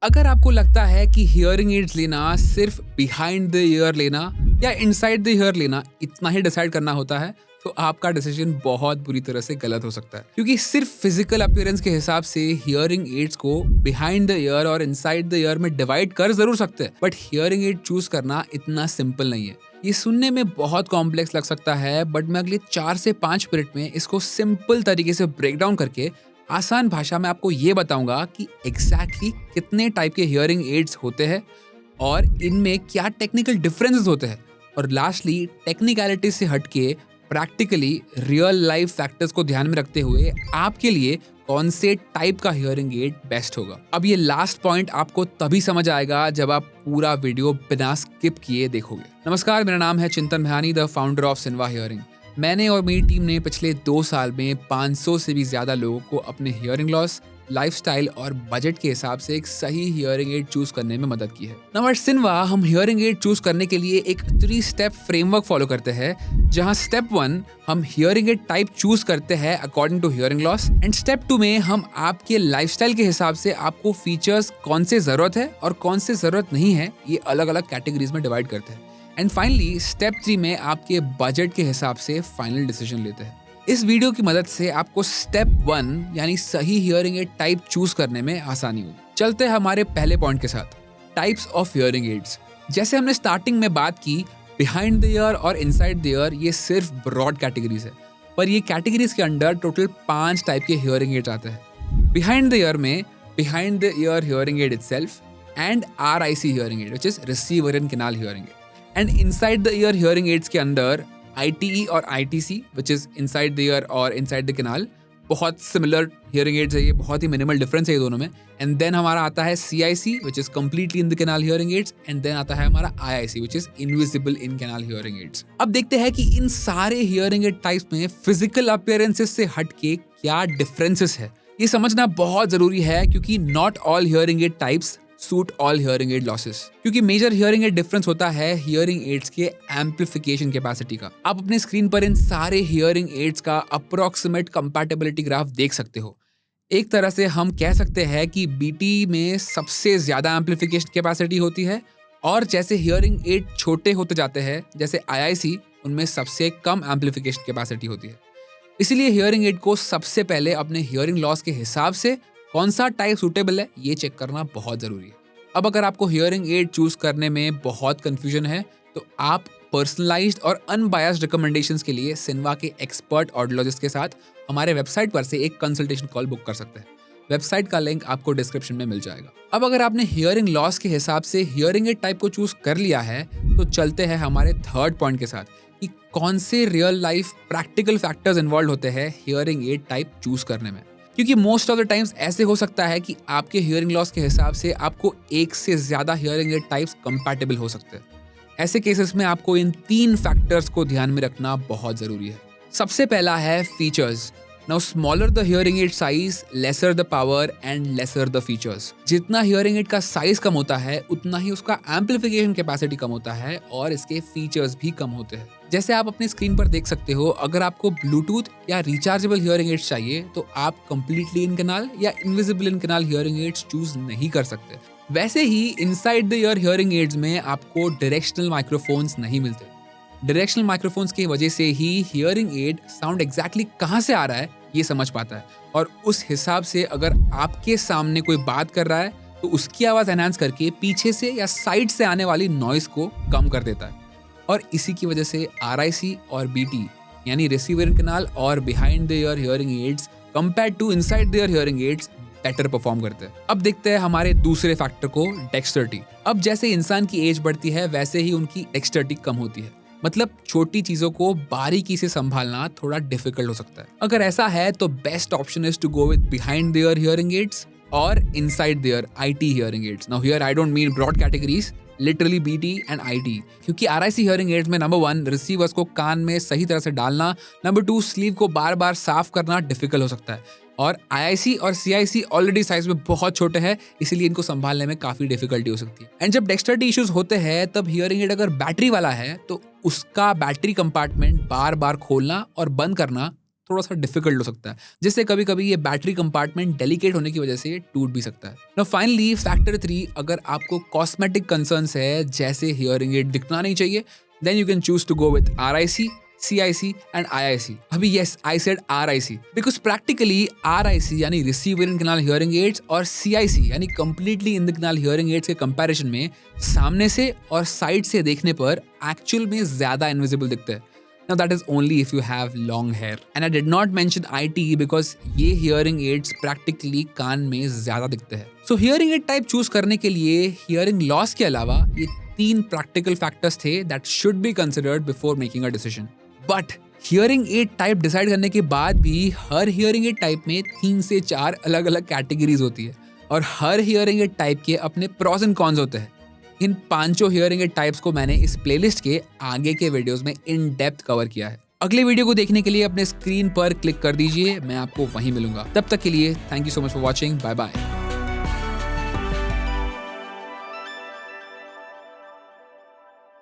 अगर आपको लगता है कि हियरिंग एड्स लेना सिर्फ बिहाइंड द ईयर लेना या इनसाइड द ईयर लेना इतना ही डिसाइड करना होता है, तो आपका डिसीजन बहुत बुरी तरह से गलत हो सकता है। क्योंकि सिर्फ फिजिकल अपीयरेंस के हिसाब से हियरिंग एड्स को बिहाइंड द ईयर और इनसाइड द ईयर में डिवाइड कर जरूर सकते हैं, बट हियरिंग एड चूज करना इतना सिंपल नहीं है। ये सुनने में बहुत कॉम्प्लेक्स लग सकता है, बट मैं अगले 4 से 5 मिनट में इसको सिंपल तरीके से ब्रेक डाउन करके आसान भाषा में आपको ये बताऊंगा कि एग्जैक्टली कितने टाइप के हियरिंग एड्स होते हैं और इनमें क्या टेक्निकल डिफरेंसेस होते हैं, और लास्टली टेक्निकलिटी से हटके प्रैक्टिकली रियल लाइफ फैक्टर्स को ध्यान में रखते हुए आपके लिए कौन से टाइप का हियरिंग एड बेस्ट होगा। अब ये लास्ट पॉइंट आपको तभी समझ आएगा जब आप पूरा वीडियो बिना स्किप किए देखोगे। नमस्कार, मेरा नाम है चिंतन भानी, द फाउंडर ऑफ सिन्वा हियरिंग। मैंने और मेरी टीम ने पिछले 2 साल में 500 से भी ज्यादा लोगों को अपने हियरिंग लॉस, लाइफस्टाइल और बजट के हिसाब से एक सही हियरिंग एड चूज करने में मदद की है। नाउ एट सिन्वा हम हियरिंग एड चूज करने के लिए एक 3 स्टेप फ्रेमवर्क फॉलो करते हैं, जहां स्टेप 1 हम हियरिंग एड टाइप चूज करते हैं according to hearing loss, and step 2 में हम आपके लाइफस्टाइल के हिसाब से आपको फीचर्स कौन से जरूरत है और कौन से जरूरत नहीं है ये अलग अलग कैटेगरीज में डिवाइड करते हैं, एंड फाइनली स्टेप 3 में आपके बजट के हिसाब से फाइनल डिसीजन लेते हैं। इस वीडियो की मदद से आपको स्टेप 1 यानी सही हियरिंग एड टाइप चूज करने में आसानी होगी। चलते हैं हमारे पहले पॉइंट के साथ, टाइप्स ऑफ हियरिंग एड्स। जैसे हमने स्टार्टिंग में बात की, बिहाइंड द ईयर और इनसाइड द ईयर ये सिर्फ ब्रॉड कैटेगरीज है, पर ये कैटेगरीज के अंडर टोटल 5 टाइप के हियरिंग एड्स आते हैं। बिहाइंड द ईयर में behind the ear hearing aid itself and RIC hearing aid, which is receiver in canal hearing aid, and inside the ear hearing ads के अंदर ITE और ITC, which is inside the ear और inside the canal, बहुत similar hearing aids है, ये बहुत ही minimal difference है ये दोनों में। एंड देन हमारा आता है CIC, which is completely in the canal hearing aids, and then आता है हमारा IIC, which is invisible in canal hearing aids। अब देखते हैं कि इन सारे हियरिंग एड टाइप्स में फिजिकल अपीयरेंसेस से हटके क्या डिफरेंसेस है। ये समझना बहुत जरूरी है, क्योंकि not all hearing aid types suit all hearing aid losses. क्योंकि मेजर हियरिंग एड डिफरेंस होता है हियरिंग एड्स के एम्प्लीफिकेशन कैपेसिटी का। आप अपने स्क्रीन पर इन सारे हियरिंग एड्स का अप्रोक्सीमेट कंपैटिबिलिटी ग्राफ देख सकते हो। एक तरह से हम कह सकते हैं कि BT में सबसे ज्यादा एम्प्लीफिकेशन कैपेसिटी होती है, और जैसे हियरिंग एड छोटे होते जाते हैं जैसे IIC, उनमें सबसे कम एम्प्लीफिकेशन कैपेसिटी होती है। इसीलिए हियरिंग एड को सबसे पहले अपने हियरिंग लॉस के हिसाब से कौन सा टाइप सूटेबल है ये चेक करना बहुत जरूरी है। अब अगर आपको हियरिंग एड चूज करने में बहुत कंफ्यूजन है, तो आप पर्सनलाइज्ड और अनबायस्ड रिकमेंडेशंस के लिए सिन्वा के एक्सपर्ट ऑडियोलॉजिस्ट के साथ हमारे वेबसाइट पर से एक कंसल्टेशन कॉल बुक कर सकते हैं। वेबसाइट का लिंक आपको डिस्क्रिप्शन में मिल जाएगा। अब अगर आपने हियरिंग लॉस के हिसाब से हियरिंग एड टाइप को चूज कर लिया है, तो चलते हैं हमारे थर्ड पॉइंट के साथ कि कौन से real life practical factors involve होते हैं हियरिंग एड टाइप चूज करने में। क्योंकि मोस्ट ऑफ द टाइम्स ऐसे हो सकता है कि आपके हियरिंग लॉस के हिसाब से आपको एक से ज्यादा हियरिंग एड टाइप्स कंपैटिबल हो सकते हैं। ऐसे केसेस में आपको इन 3 फैक्टर्स को ध्यान में रखना बहुत जरूरी है। सबसे पहला है features. Now smaller the hearing aid size, lesser the power and lesser the features. जितना हियरिंग एड का साइज कम होता है, उतना ही उसका एम्प्लीफिकेशन कैपेसिटी कम होता है और इसके फीचर्स भी कम होते हैं। जैसे आप अपने स्क्रीन पर देख सकते हो, अगर आपको ब्लूटूथ या रिचार्जेबल हियरिंग एड्स चाहिए, तो आप कंप्लीटली इन कैनाल या invisible in canal hearing aids choose नहीं कर सकते। वैसे ही inside the ear hearing aids में आपको डायरेक्शनल माइक्रोफोन्स नहीं मिलते। डायरेक्शनल माइक्रोफोन्स की वजह से ही हियरिंग एड साउंड एग्जैक्टली कहाँ से आ रहा है ये समझ पाता है, और उस हिसाब से अगर आपके सामने कोई बात कर रहा है तो उसकी आवाज एनहांस करके पीछे से या साइड से आने वाली नॉइस को कम कर देता है। और इसी की वजह से RIC और BT यानी रिसीवर इन कैनाल और behind the ear hearing aids compared to inside the ear hearing aids better perform करते हैं। अब देखते हैं हमारे दूसरे फैक्टर को, डेक्सटरिटी। अब जैसे इंसान की एज बढ़ती है, वैसे ही उनकी डेक्सटरिटी कम होती है। मतलब छोटी चीजों को बारीकी से संभालना थोड़ा डिफिकल्ट हो सकता है। अगर ऐसा है तो best option is to go with behind the ear hearing aids और inside the ear IT hearing aids. Now here I don't mean broad categories, literally BT and IT, क्योंकि RIC हियरिंग एड्स में number 1 receivers को कान में सही तरह से डालना, नंबर 2 स्लीव को बार बार साफ करना डिफिकल्ट हो सकता है, और IIC और CIC ऑलरेडी साइज में बहुत छोटे हैं, इसीलिए इनको संभालने में काफी डिफिकल्टी हो सकती है। एंड जब डेक्सटरिटी इश्यूज होते हैं, तब हियरिंग एड अगर बैटरी वाला है तो उसका बैटरी कंपार्टमेंट बार बार खोलना और बंद करना थोड़ा सा डिफिकल्ट हो सकता है, जिससे कभी कभी ये बैटरी कंपार्टमेंट डेलिकेट होने की वजह से ये टूट भी सकता है। नाउ फाइनली फैक्टर 3, अगर आपको कॉस्मेटिक कंसर्न्स है जैसे हियरिंग एड दिखना नहीं चाहिए, then you can choose to go with RIC, CIC and IIC। अभी yes, I said RIC because practically RIC यानी receiver in canal hearing aids और CIC यानी completely in the canal hearing aids के comparison में सामने से और side से देखने पर एक्चुअल में ज्यादा इनविजिबल दिखते हैं। Now that is only if you have long hair and I did not mention IT because ये hearing aids practically कान में ज्यादा दिखते हैं। So hearing aid type choose करने के लिए hearing loss के अलावा ये 3 practical factors थे that should be considered before making a decision। But hearing aid type decide करने के बाद भी हर हियरिंग एड टाइप में 3 से 4 अलग अलग कैटेगरीज होती है और हर हियरिंग एड टाइप के अपने प्रॉस एंड कॉन्स होते हैं। इन 5 हियरिंग एड टाइप्स को मैंने इस प्लेलिस्ट के आगे के वीडियोस में इन डेप्थ कवर किया है। अगले वीडियो को देखने के लिए अपने स्क्रीन पर क्लिक कर दीजिए, मैं आपको वहीं मिलूंगा। तब तक के लिए thank you so much for watching, bye bye.